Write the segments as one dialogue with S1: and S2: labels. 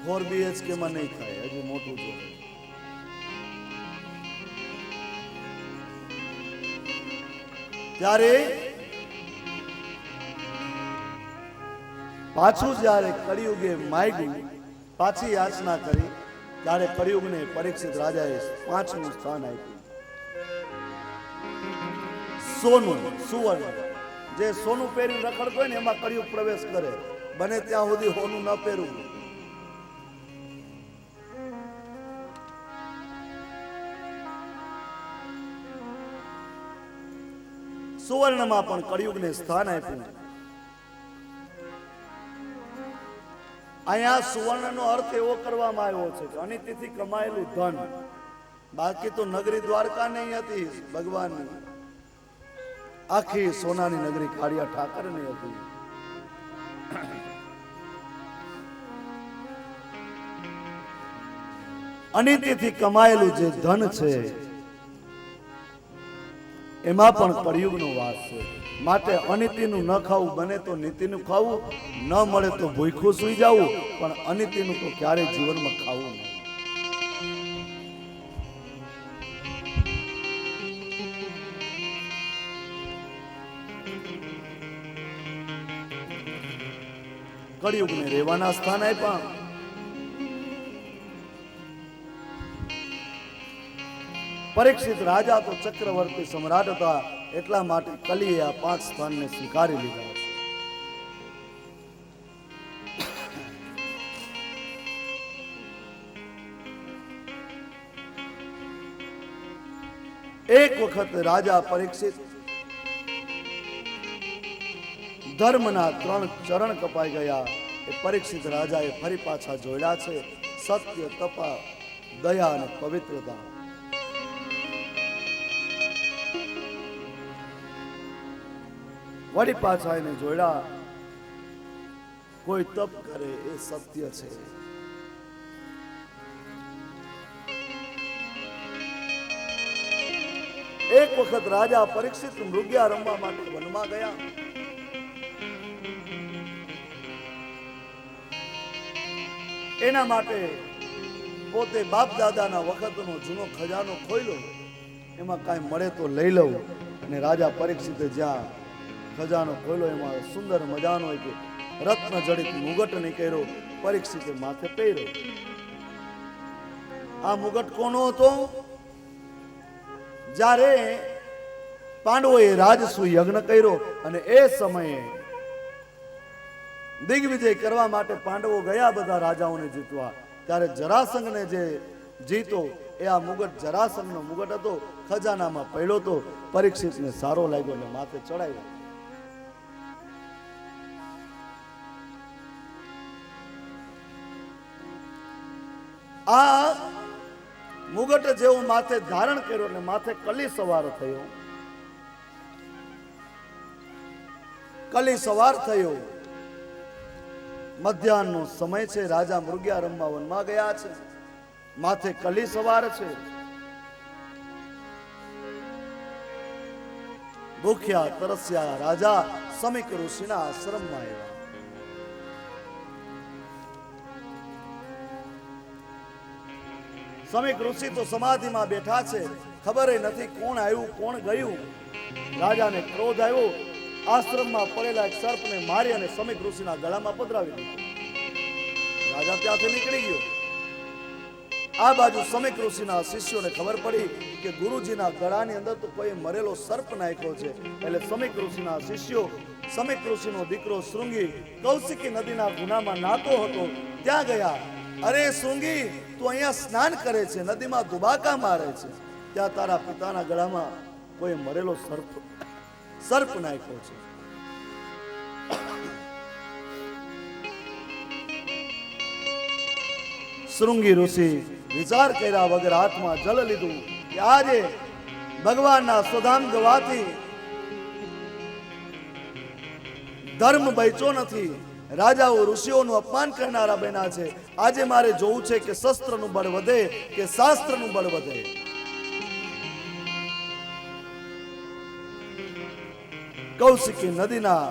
S1: 4 BHK માં નહીં થાય, હજી મોટું જો. ત્યારે પાછું જ્યારે કળિયુગે માગ્યું, પાછી યાચના કરી, ત્યારે કળિયુગને પરીક્ષિત રાજાએ 5મું સ્થાન આપ્યું. સોનું, સુવર્ણ, જે સોનું પહેરીને રખડતો હોય ને એમાં કળિયુગ પ્રવેશ કરે. બને ત્યાં સુધી સોનું ન પહેરવું. સુવર્ણમાં પણ કળિયુગને સ્થાન આપ્યું. અહીંયા સુવર્ણનો અર્થ એવો કરવામાં આવ્યો છે કે અનિતિથી કમાયેલું ધન. બાકી તો નગરી દ્વારકા નહીં હતી ભગવાનની, આખી સોનાની નગરી કાળિયા ઠાકરની હતી. અનિતિથી કમાયેલું જે ધન છે એમાં પણ કળિયુગનો વાસ છે. માટે અનિતિનું ન ખાવું, બને તો નીતિનું ખાવું, ન મળે તો ભૂખ્યું સુઈ જવું, પણ અનિતિનું તો ક્યારેય જીવનમાં ખાવું નહીં. કળિયુગને રહેવાના સ્થાન આપ્યા. પરીક્ષિત રાજા તો ચક્રવર્તી સમ્રાટ હતા, એટલા માટે કલીએ આ 5 સ્થાનને સ્વીકારી લીધા. એક વખત રાજા પરીક્ષિત ધર્મના 3 ચરણ કપાઈ ગયા. એ પરીક્ષિત રાજાએ ફરી પાછા જોડ્યા છે. સત્ય, તપા, દયા અને પવિત્રતા. વળી પાછા એને જોડ્યા. કોઈ તપ કરે એ સત્ય છે. એક વખત રાજા પરીક્ષિત મૃગયા રમવા માટે વનમાં ગયા. એના માટે પોતે બાપ દાદાના વખતનો જૂનો ખજાનો ખોલ્યો. એમાં કાંઈ મળે તો લઈ લઉં. અને રાજા પરીક્ષિતે જ્યાં ખજાનો ખોલ્યો એમાં સુંદર મજાનો એક રત્ન જડિત મુગટ નીકળ્યો. પરીક્ષિતે માથે પહેર્યો. આ મુગટ કોનો હતો? જ્યારે પાંડવોએ રાજસુ યજ્ઞ કર્યો અને એ સમયે દિગ્વિજય કરવા માટે પાંડવો ગયા બધા રાજાઓને જીતવા. ત્યારે જરાસંઘને જે જીતો એ આ મુગટ જરાસંઘનો મુગટ હતો, ખજાનામાં પડ્યો તો. પરીક્ષિતને સારો લાગ્યો એટલે માથે ચડાવ્યો. આ મુગટ જેવું માથે ધારણ કર્યો એટલે માથે કલી સવાર થયો. કલી સવાર થયો. મધ્યાહનનો સમય છે. રાજા મૃગયા રમવા વનમાં ગયા છે. માથે કલી સવાર છે. ભૂખ્યા તરસ્યા રાજા સમીક ઋષિના આશ્રમમાં આવ્યા. સમીક ઋષિ તો સમાધિમાં બેઠા છે. ખબર નથી કોણ આવ્યું કોણ ગયું. રાજાને ક્રોધ આવ્યો. આશ્રમમાં પડેલા એક સર્પને મારી અને સમીક ઋષિના ગળામાં પધરાવી દીધો. રાજા ત્યાંથી નીકળી ગયો. આ બાજુ સમીક ઋષિના શિષ્યોને ખબર પડી કે ગુરુજીના ગળાની અંદર તો કોઈ મરેલો સર્પ નાખ્યો છે. એટલે સમીક ઋષિના શિષ્યો સમીક ઋષિનો દીકરો શૃંગી કૌશિકી નદીના ગુનામાં નાતો હતો ત્યાં ગયા. અરે શૃંગી, તું અહીંયા સ્નાન કરે છે, નદીમાં દુબાકા મારે છે, ત્યાં તારા પિતાના ગળામાં કોઈ મરેલો સર્પ નાખ્યો છે. શૃંગી ઋષિ વિચાર કર્યા વગર હાથમાં જલ લીધું કે આજે ભગવાનના સ્વધામ ગવાથી ધર્મ બચ્યો નથી. રાજાઓ ઋષિઓનું અપમાન કરનારા બન્યા છે. આજે મારે જોવું છે કે શસ્ત્રનું બળ વધે કે શાસ્ત્રનું બળ વધે. કૌશિકી નદીના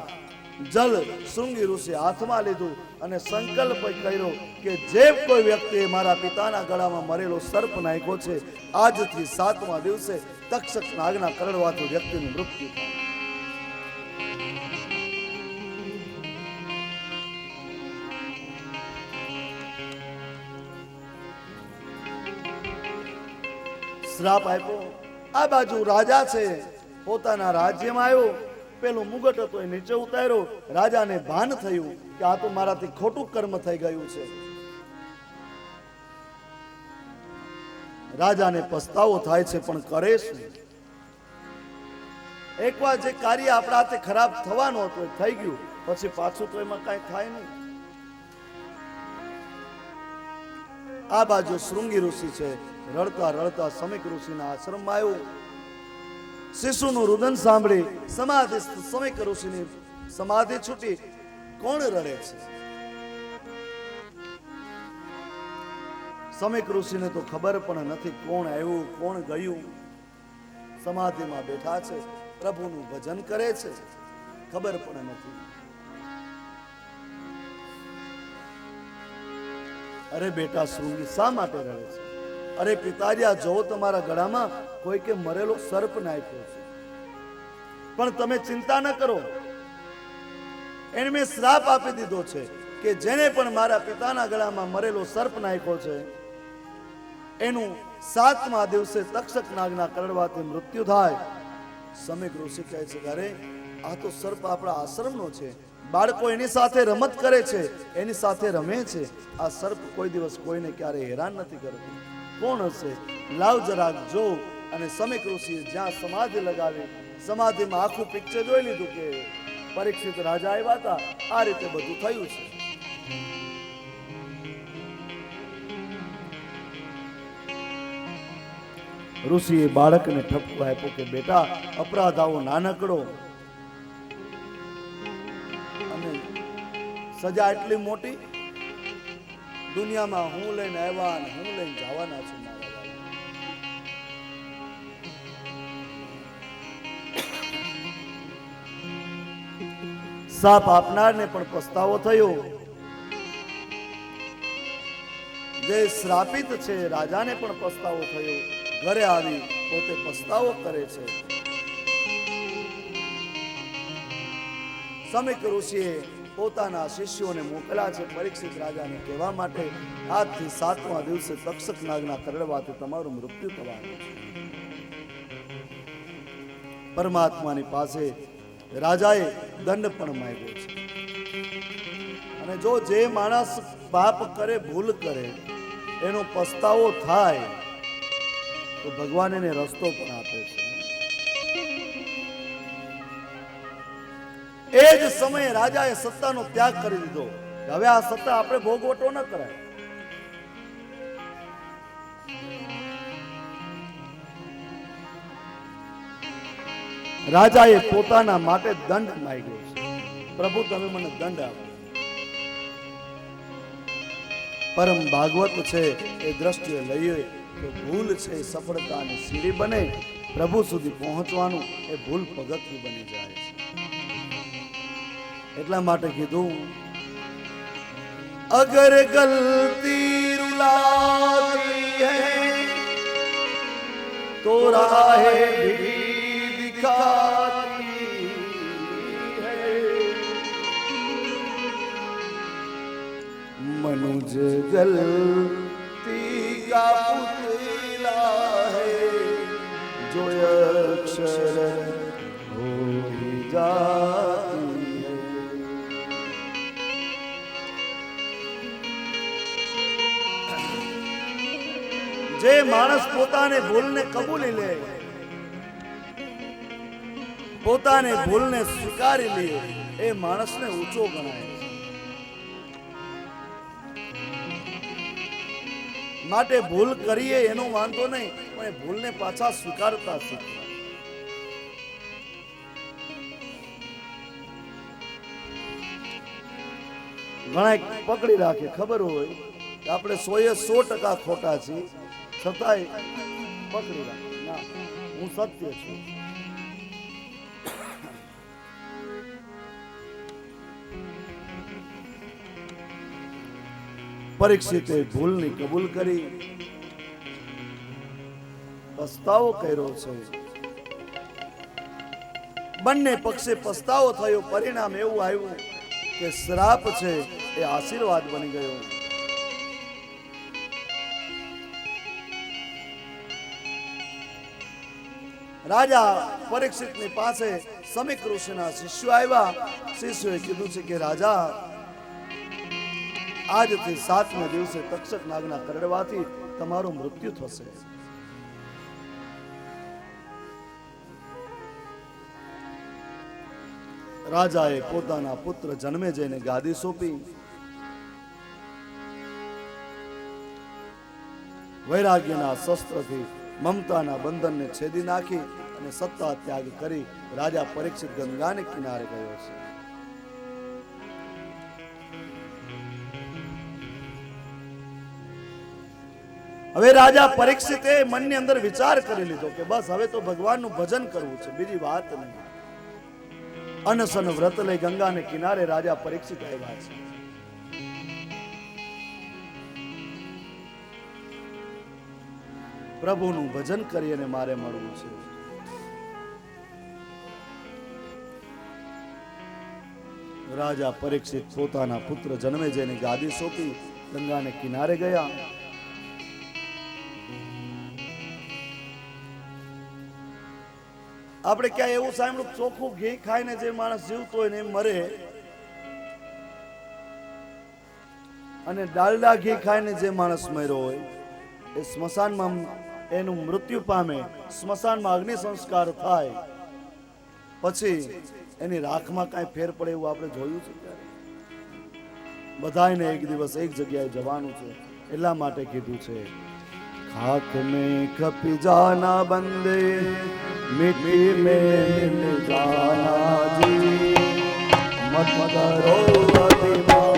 S1: જલ શૃંગી ઋષિ હાથમાં લીધું અને સંકલ્પ કર્યો કે જે કોઈ વ્યક્તિએ મારા પિતાના ગળામાં મરેલો સર્પ નાખ્યો છે, આજથી 7મા દિવસે તક્ષક નાગના કરડવાથી વ્યક્તિનું મૃત્યુ થાય. શ્રાપ આપ્યો. આ બાજુ રાજા છે, પોતાના રાજ્યમાં આવ્યો, પેલું મુગટ હતો એ નીચે ઉતાર્યો. રાજાને ભાન થયું કે આ તો મારાથી ખોટું કર્મ થઈ ગયું છે. રાજાને પસ્તાવો થાય છે, પણ કરે શું? એકવાર જે કાર્ય આપણા હાથે ખરાબ થવાનું હતું એ થઈ ગયું, પછી પાછું તો એમાં કઈ થાય નહીં. આ બાજુ શૃંગી ઋષિ છે, રડતા રડતા સમીક ઋષિના આશ્રમમાં આવ્યો. શિશુનું રુદન સાંભળી સમાધિ સમીક ઋષિની સમાધિ છૂટી. કોણ રડે છે? સમીક ઋષિને તો ખબર પણ નથી કોણ આવ્યું કોણ ગયું. સમાધિમાં બેઠા છે, પ્રભુનું ભજન કરે છે, ખબર પણ નથી. અરે બેટા શૃંગી, શા માટે રડે છે? અરે પિતાજી, આ જો તમારા ગળામાં કોઈ કે મરેલો સર્પ નાખ્યો છે, પણ તમે ચિંતા ન કરો. એને મેં શ્રાપ આપી દીધો છે કે જેને પણ મારા પિતાના ગળામાં મરેલો સર્પ નાખ્યો છે એનું 7મા દિવસે તક્ષક નાગના કરડવાથી મૃત્યુ થાય. સમીક ઋષિ કહે છે, અરે આ તો સર્પ આપણા આશ્રમનો છે, બાળકો એની સાથે રમત કરે છે, એની સાથે રમે છે. આ સર્પ કોઈ દિવસ કોઈને ક્યારે હેરાન નથી કરતો. કોણ હશે? લાવ જરાક જો. અને સમીક ઋષિએ જ્યાં સમાધિ લગાવી, સમાધિમાં આખું પિક્ચર જોઈ લીધું કે પરીક્ષિત રાજા આવ્યા હતા, આ રીતે બધું થયું છે. ઋષિએ બાળકને ઠપકો આપ્યો કે બેટા, અપરાધ આવો નાનકડો અને સજા એટલી મોટી. દુનિયામાં હું લઈને આવ્યા અને હું લઈને જવાના છું. સાપ આપનારને પણ પસ્તાવો થયો. જે શ્રાપિત છે રાજાને પણ પસ્તાવો થયો. ઘરે આવી પોતે પસ્તાવો કરે છે. સમીક ઋષિએ પોતાના શિષ્યોને મોકલ્યા છે પરીક્ષિત રાજાને કહેવા માટે, આજથી 7મા દિવસે તક્ષક નાગના કરડવાથી તમારું મૃત્યુ થવાનું છે. પરમાત્માની પાસે રાજાએ દંડ પણ માંગ્યો છે. અને જો જે માણસ પાપ કરે, ભૂલ કરે, એનો પસ્તાવો થાય તો ભગવાન એને રસ્તો પણ આપે છે. એ જ સમયે રાજાએ સત્તાનો ત્યાગ કરી દીધો. હવે આ સત્તા આપણે ભોગવટો ન કરાય. રાજાએ પોતાના માટે દંડ માંગ્યો છે. પ્રભુ, તમે મને દંડ આપો. પરમ ભાગવત છે એ દ્રષ્ટિએ લઈએ તો ભૂલ છે સફળતાની સીડી બને, પ્રભુ સુધી પહોંચવાનું એ ભૂલ પગથિયું બની જાય છે. એટલા માટે કીધું, અગર ગલતી રૂલાતી હૈ તો રાહે ભી દિખાતી હૈ, मनुज गलती का पुतला है जो अक्षर हो ही जाती है। જે માણસ પોતાને ભૂલને કબૂલી લે, પોતાને ભૂલને સ્વીકારી લે, એ માણસને ઊંચો ગણાય. માટે ભૂલ કરીએ એનો વાંધો નહીં, પણ એ ભૂલને પાછા સ્વીકારતા શીખવા. ઘણા પકડી રાખે, ખબર હોય કે આપણે 100% ખોટા છીએ, છતાંય પકડી રાખે, ના હું સત્ય છું. પરીક્ષિતે ભૂલની કબૂલ કરી, પસ્તાવો કર્યો છે. બંને પક્ષે પસ્તાવો થયો. પરિણામ એવું આવ્યું કે શ્રાપ છે એ આશીર્વાદ બની ગયો. રાજા પરીક્ષિતની પાસે સમીક ઋષિના શિષ્યો આવ્યા. શિષ્યોએ કીધું છે કે રાજા, આજથી 7મા દિવસે તક્ષક નાગના કરડવાથી તમારું મૃત્યુ થશે. રાજાએ પોતાના પુત્ર જન્મેજયને ગાદી સોંપી. વૈરાગ્યના શસ્ત્રથી મમતાના બંધનને છેદી નાખી અને સત્તા ત્યાગ કરી રાજા પરીક્ષિત ગંગાને કિનારે ગયો છે. હવે રાજા પરીક્ષિતે મનની અંદર વિચાર કરી લીધો કે બસ હવે તો ભગવાનનું ભજન કરવું છે, બીજી વાત નહીં. અનશન વ્રત લઈ ગંગાને કિનારે રાજા પરીક્ષિત આવ્યા છે. પ્રભુનું ભજન કરી અને મારે મળવું છે. રાજા પરીક્ષિત પોતાના પુત્ર જન્મેજયની ગાદી સોંપી ગંગાને કિનારે ગયા. આપણે ક્યાં એવું સાંભળ્યું, ચોખ્ખું ઘી ખાઈને જે માણસ જીવતો હોય ને એ મરે, અને ડાલડા ઘી ખાઈને જે માણસ મર્યો હોય એ સ્મશાનમાં એનું મૃત્યુ પામે. સ્મશાનમાં અગ્નિ સંસ્કાર થાય પછી એની રાખમાં કાંઈ ફેર પડે એવું આપણે જોયું છે ક્યારે? બધાને એક દિવસ એક જગ્યાએ જવાનું છે. એટલા માટે કીધું છે, खाक में खपी जाना बंदे, मिट्टी में मिल जाना जी, मत करो अभिमान।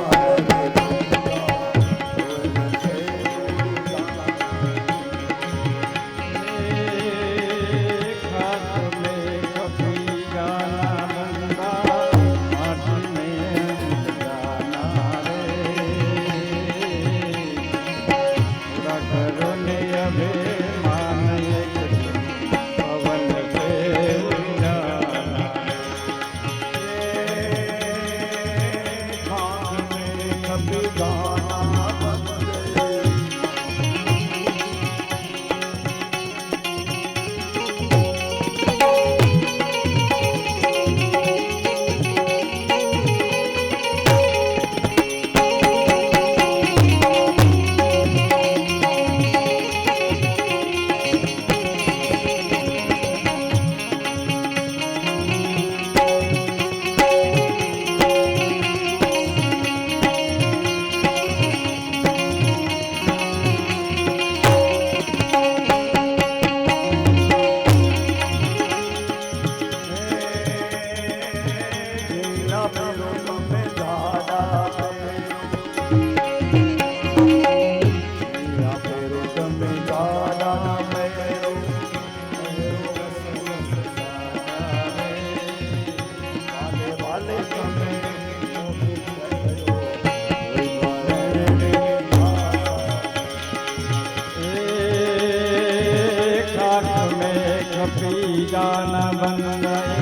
S2: जाना बन गए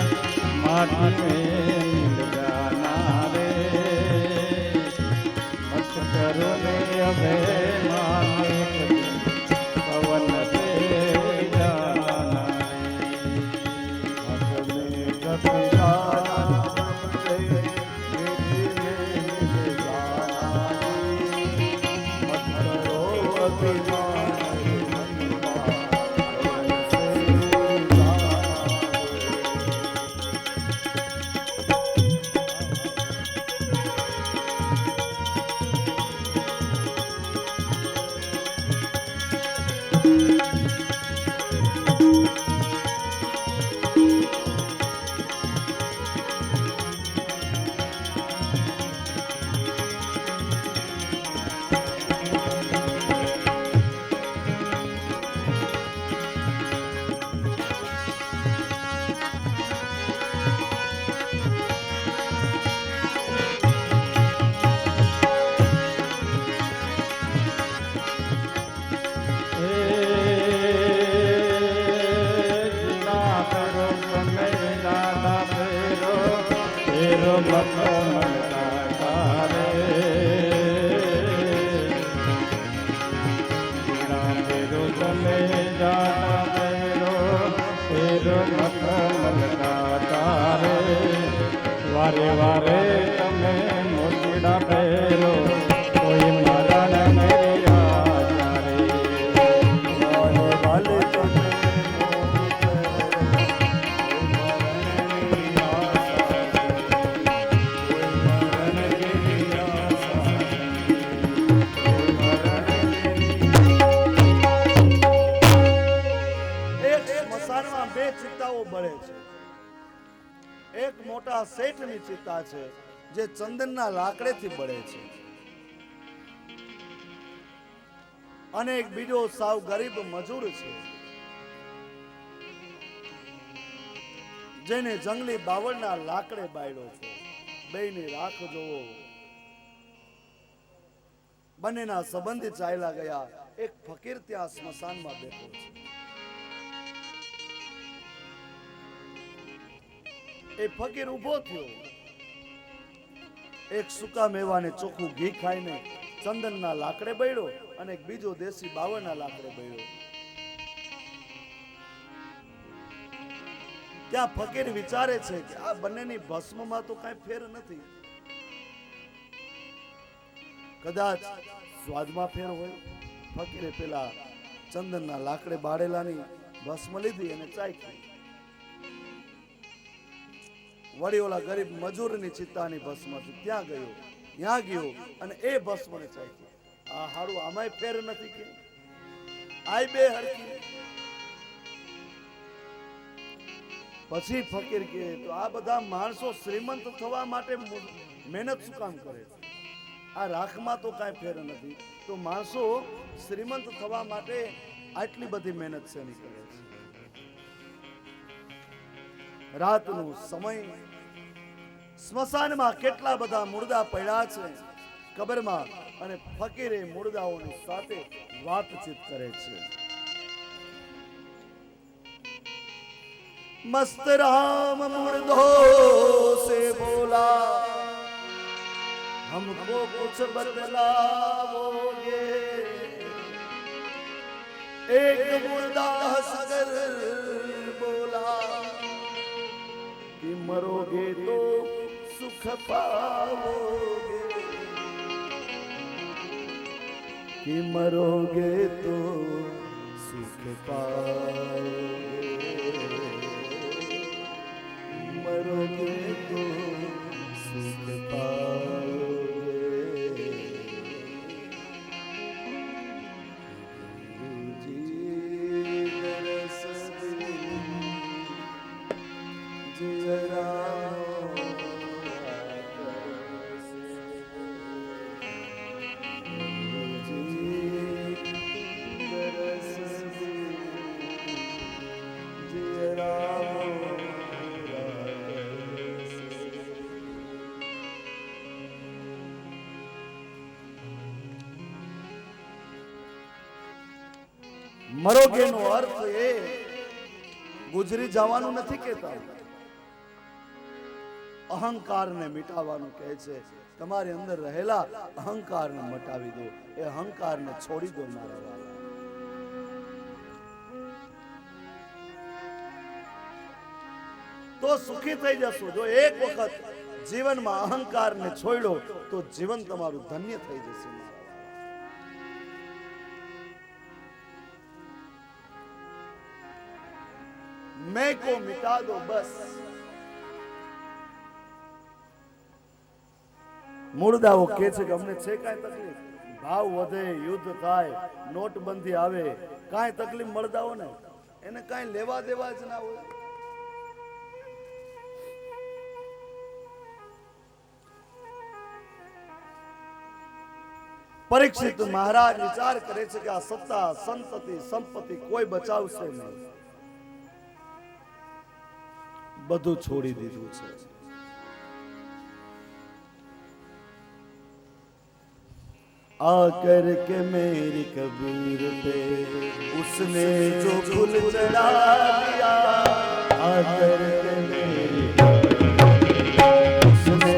S2: माटी में मिल जाना रे, मत करो ने अभिमान, पवन से जाना हाथ में कभी जाना मत करो अभिमान। મખમલતા તારે વીણા ફેરો તમે જાના ફેરો મખમલતા તારે વારે વારે તમે મોતીડા ફેરો કોઈ મારા મેરી આચારે
S1: વાલે તમે બે ચિત્તાઓ બળે છે. એક મોટા શેઠની ચિત્તા છે જે ચંદનના લાકડેથી બળે છે અને એક બીજો સાવ ગરીબ મજૂર છે જેને જંગલી બાવળના લાકડે બાળ્યો છે. બેયની રાખ જોવો. બંનેના સંબંધી ચાલ્યા ગયા. એક ફકીર ત્યાં સ્મશાનમાં બેઠો છે. એ ફકીર ઊભો થયો. એક સૂકા મેવાને ચોખ્ખું ઘી ખાઈને ચંદનના લાકડે બળ્યો અને એક બીજો દેશી બાવળના લાકડે બળ્યો. ત્યાં ફકીર વિચારે છે કે આ બંનેની ભસ્મમાં તો કાંઈ ફેર નથી. કદાચ સ્વાદમાં ફેર હોય. ફકીરે પેલા ચંદનના લાકડે બાળેલાની ભસ્મ લીધી અને ચાખી. વળી ઓલા ગરીબ મજૂરની ચિત્તાની ભસ્મ ત્યાં ગયો અને એ ભસ્મને ચાખી. આ હારું આમાંય ફેર નથી કે આય બે હરકી. પછી ફકીર કે તો આ બધા માણસો શ્રીમંત થવા માટે મહેનત શું કામ કરે છે? આ રાખમાં તો કાંઈ ફેર નથી, તો માણસો શ્રીમંત થવા માટે આટલી બધી મહેનત શેની કરે છે? રાતનો સમય, સ્મશાનમાં કેટલા બધા મુર્દા પડ્યા છે કબરમાં, અને ફકીરે મુર્દાઓની સાથે વાતચીત કરે છે. मस्त राम मुर्दों से बोला, हमको कुछ बतलाओगे? एक मुर्दा हंसकर बोला कि मरोगे तो सुख पाओगे, कि मरोगे तो सुख पाओगे, मरोगे तो सुख पाओगे. जी दरस जरा મરોગે નો અર્થ એ ગુજરી જવાનું નથી કહેતા, અહંકારને મિટાવવાનું કહે છે. તમારી અંદર રહેલા અહંકારને મટાવી દો, એ અહંકારને છોડી દો મારા વાલા. તો સુખી થઈ જશો. જો એક વખત જીવનમાં અહંકારને છોડ્યો તો જીવન તમારું ધન્ય થઈ જશે. मैं को मिटा दो बस. મુર્દાઓ કહે છે કે અમને છે કાંઈ તકલીફ? ભાવ વધે, યુદ્ધ થાય, નોટબંધી આવે, કાંઈ તકલીફ મળદાઓ ને એને કાંઈ લેવા દેવા જ ના હોય. પરીક્ષિત મહારાજ વિચાર કરે છે કે આ સત્તા, સંતતિ, સંપત્તિ કોઈ બચાવશે નહીં. બધું છોડી દીધું છે. आकर के मेरी कब्र पे उसने जो फूल चढ़ा दिया, आकर के मेरी उसने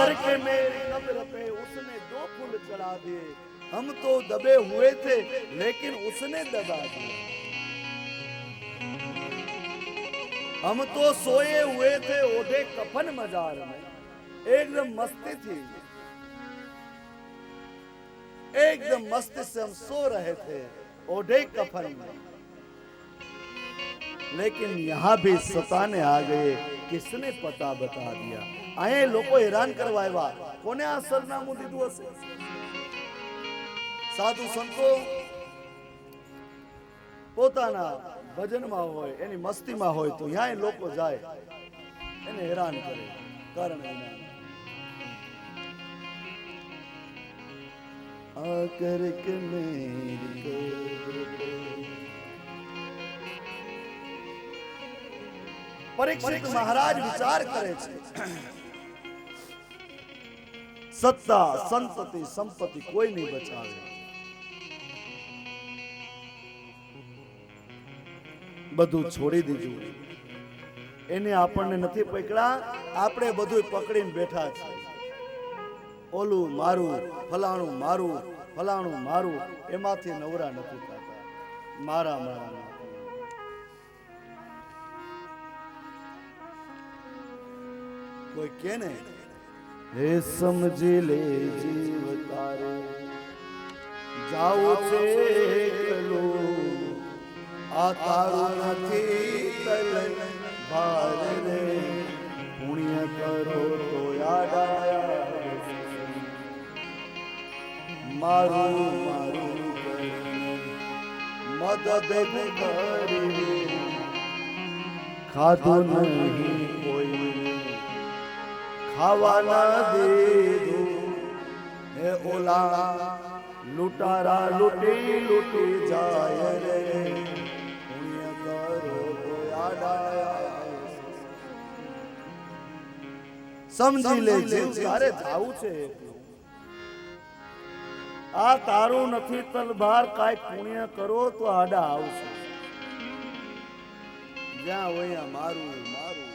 S1: करके मेरी कब्र पे उसने 2 फूल चढ़ा दिए। हम तो दबे हुए थे लेकिन उसने दबा दिया। हम तो सोए हुए थे ओढ़े कफन मजार में, एकदम मस्ती थी, एकदम मस्ती से हम सो रहे थे ओढ़े कफन में, लेकिन यहां भी सताने आ गए। किसने पता बता दिया? आए लोको हैरान करवा આવ્યા, કોને આ સરનામું દીધું હશે? સાધુ સંતો પોતાના ભજનમાં હોય, એની મસ્તીમાં હોય તો ન્યાય લોકો જાય એને હેરાન કરે કારણ વિના। आकर के मेरी कब्र पे। परीक्षित महाराज विचार करे छे, सत्ता संतति संपत्ति कोई नहीं बचावे। બધું છોડી દીધું, એને આપણને નથી પકડા, આપણે બધું પકડીને બેઠા છે। ઓલું મારું, ફલાણું મારું, ફલાણું મારું, એમાંથી નવરા નથી થતા। મારા મારા કોઈ કે ને, હે સમજી લે જીવ તારે જાવું છે એકલો, આ તારું નથી તલ ભાર રે, પુણ્ય કરો તો યાદ આયા મારું મારું મદદ કરી, ખાધું નહીં કોઈ ખાવા ના દીધું, હે ઓલા લૂંટારા લૂંટી લૂંટી જાય રે, પુણ્ય કરો તો યાદ આયા। સમજી લે જીવ તારે જાવું છે, આ તારું નથી તલભાર, કાંઈ પુણ્ય કરો તો આડા આવશે। જ્યાં હોય મારું મારું।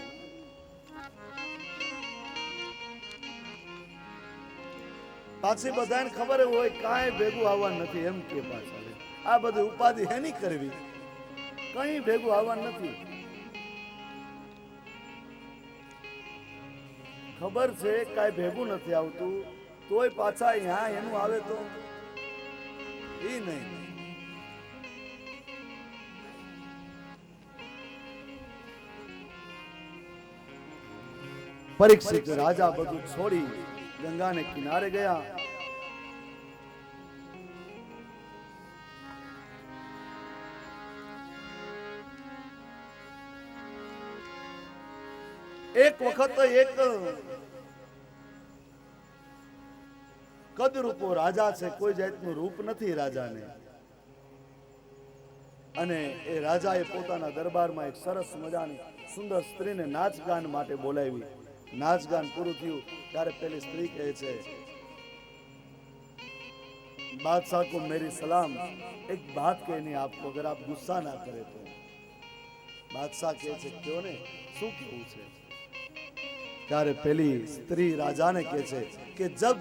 S1: પાછી બધાને ખબર હોય કાંઈ ભેગું આવવા નથી એમ કે પાછા આ બધી ઉપાધિ હેની કરવી, કઈ ભેગું આવવા નથી। ખબર છે કાંઈ ભેગું નથી આવતું તોય પાછા અહીંયા એનું આવે તો એ નહીં। परीक्षित राजा બધું છોડી ગંગાને કિનારે ગયા। એક વખત એક કદરૂપો રાજા છે, કોઈ જાતનું રૂપ નથી રાજાને, અને એ રાજાએ પોતાના દરબારમાં એક સરસ મજાની સુંદર સ્ત્રીને નાચ ગાન માટે બોલાવી। नाच गान पूરું થયું ત્યારે પેલી સ્ત્રી કહે છે, बादशाह को मेरी सलाम, एक बात कहनी आपको, अगर आप गुस्सा ना करे तो। बादशाह કહે છે क्यों ने, શું કહેવું છે? ત્યારે પેલી સ્ત્રી રાજાને કહે છે कि जब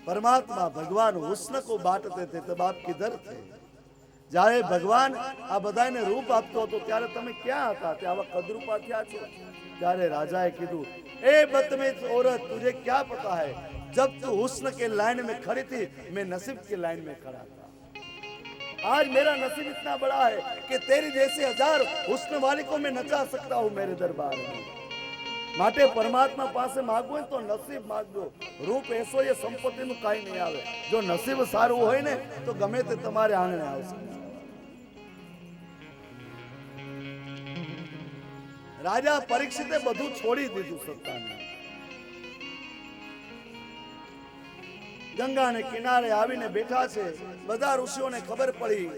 S1: परमात्मा भगवान हुस्न को बांटते थे तब आप किधर थे? જ્યારે ભગવાન આ બધાને રૂપ આપતો હતો ત્યારે તમે ક્યાં હતા? તે આવા કદરૂપા થયા છો? ત્યારે રાજાએ કીધું, ए बदतमीज औरत, तुझे क्या पता है, जब तू हुस्न के लाइन में खड़ी थी मैं नसीब की लाइन में खड़ा था। आज मेरा नसीब इतना बड़ा है कि तेरी जैसे 1000 हुस्न वाली को मैं नचा सकता हूँ मेरे दरबार में। માટે પરમાત્મા પાસે માંગવું હોય તો નસીબ માંગજો, રૂપ એસો એ સંપત્તિનું કાંઈ નહીં આવે। જો નસીબ સારું હોય ને તો ગમે તે તમારે આંગણે આવશે। રાજા પરીક્ષિતે બધું છોડી દીધું સત્તાને, ગંગાને કિનારે આવીને બેઠા છે। બધા ઋષિઓને ખબર પડી,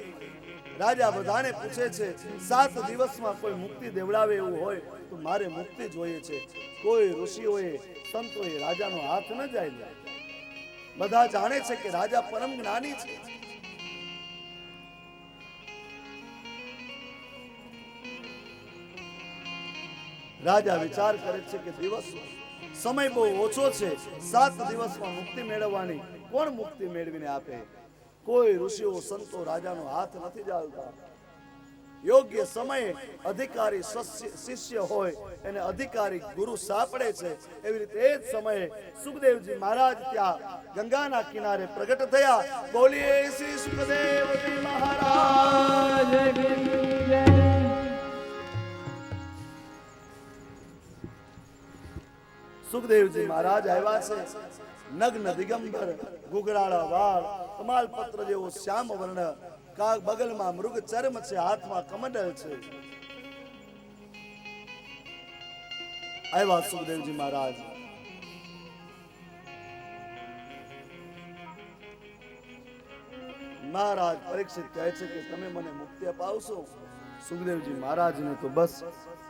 S1: રાજા બધાને પૂછે છે 7 દિવસમાં કોઈ મુક્તિ દેવડાવે એવું હોય તો મારે મુક્તિ જોઈએ છે। કોઈ ઋષિઓએ સંતોએ રાજાનો હાથ ન જાય। બધા જાણે છે કે રાજા પરમ જ્ઞાની છે। રાજા વિચાર કરે છે કે દિવસ સમય બહુ ઓછો છે. 7 દિવસમાં મુક્તિ મેળવવાની. કોણ મુક્તિ મેળવીને આપે? કોઈ ઋષિઓ સંતો રાજાનો હાથ નથી ચાલતા. યોગ્ય સમયે અધિકારી શિષ્ય હોય એને અધિકારી ગુરુ સાંપડે છે. એવી રીતે એ જ સમયે સુખદેવજી મહારાજ ત્યાં ગંગાના કિનારે પ્રગટ થયા. બોલીએ શ્રી સુખદેવજી મહારાજ. સુખદેવજી મહારાજ આવ્યા છે. નગ્ન દિગંબર, ગુગરાળા વાળ, કમાલપત્ર જેવો શ્યામ વર્ણ, બગલમાં મૃગ ચર્મ છે, હાથમાં કમંડલ છે. આવ્યા સુખદેવજી મહારાજ. મહારાજ પરીક્ષિત કહે છે કે તમે મને મુક્તિ અપાવશો? સુખદેવજી મહારાજને તો બસ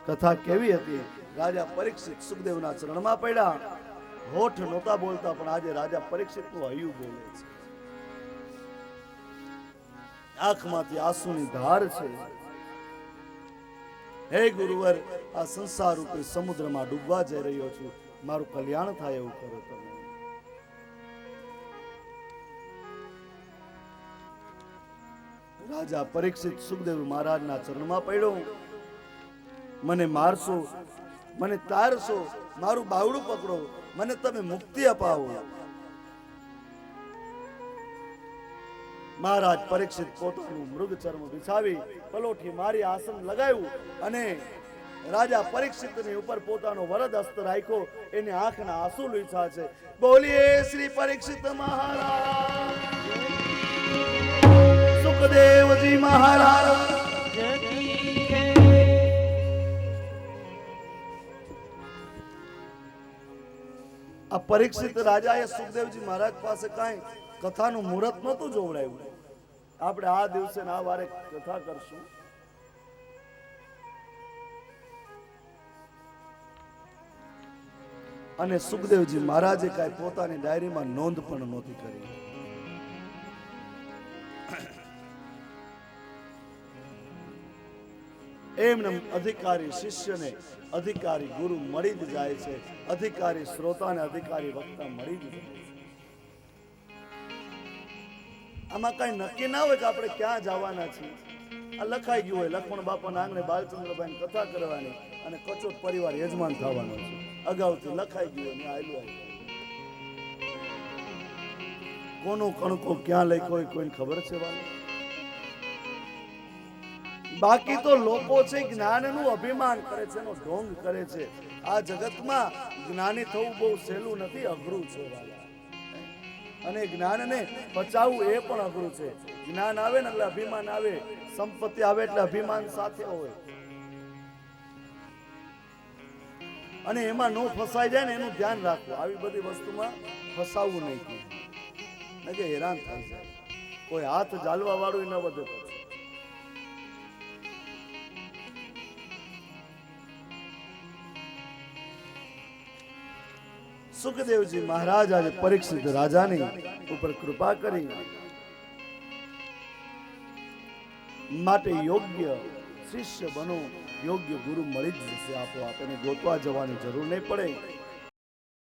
S1: કથા કેવી હતી. રાજા પરીક્ષિત સુખદેવના ચરણમાં પડ્યા. હોઠ નહોતા બોલતા, પણ આજે રાજા પરીક્ષિતનું હૈયું બોલે છે. આંખમાંથી આંસુની ધાર છે. હે ગુરુવર, આ સંસાર રૂપી સમુદ્રમાં ડૂબવા જઈ રહ્યો છું. મારું કલ્યાણ થાય એવું કરો તમે. રાજા પરીક્ષિત સુખદેવ મહારાજના ચરણમાં પડ્યો. મને મારશો, મને તારશો, મારું બાવડું પકડો, મને તમે મુક્તિ અપાવો. મહારાજ પરીક્ષિત પોતાનું મૃગ ચર્મ બિછાવી પલોઠી મારી આસન લગાવ્યું અને રાજા પરીક્ષિતની ઉપર પોતાનો વરદ હસ્ત રાખ્યો. એને આંખના આંસુ લૂછ્યા છે. બોલીએ શ્રી પરીક્ષિત મહારાજ. સુખદેવજી મહારાજ. આ પરીક્ષિત રાજાએ સુખદેવજી મહારાજ પાસે કાંઈ કથાનું મુહૂર્ત નહોતું જોવડાવ્યું. આપણે આ દિવસે આ વારે કથા કરશું. અને સુખદેવજી મહારાજે કાંઈ પોતાની ડાયરીમાં નોંધ પણ નહોતી કરી. એમને અધિકારી શિષ્યને અધિકારી ગુરુ મળી જ જાય છે. અધિકારી શ્રોતાને અધિકારી વક્તા મળી જ જાય છે. આમાં કઈ નક્કી ના હોય કે આપણે ક્યાં જવાના છીએ. આ લખાઈ ગયું હોય લક્ષ્મણ બાપાના આંગણે બાલચંદ્રભાઈ કથા કરવાની અને કચોટ પરિવાર યજમાન થવાનો છે. અગાઉથી લખાઈ ગયું હોય આયલું આવ્યું. કોનો કણકો ક્યાં લખ્યો હોય કોઈને ખબર છે વાલા? બાકી તો લોકો છે જ્ઞાનનું અભિમાન કરે છે, એનો ઢોંગ કરે છે. આ જગતમાં જ્ઞાની થવું બહુ સહેલું નથી, અઘરું છે વાલા. અને જ્ઞાનને બચાવવું એ પણ અઘરું છે. જ્ઞાન આવે ને એટલે અભિમાન આવે, સંપત્તિ આવે એટલે અભિમાન સાથે હોય. અને એમાં નો ફસાઈ જાય ને એનું ધ્યાન રાખવું. આવી બધી વસ્તુમાં ફસાવવું નહીં, કે હેરાન થઈ જાય. કોઈ હાથ જાલવા વાળું ન વધે. સુખદેવજી મહારાજ આજે પરીક્ષિત રાજાની ઉપર કૃપા કરી માટે યોગ્ય શિષ્ય બનો, યોગ્ય ગુરુ મળી જ જશે. આપોઆપ એને ગોતવા જવાની જરૂર નહીં પડે.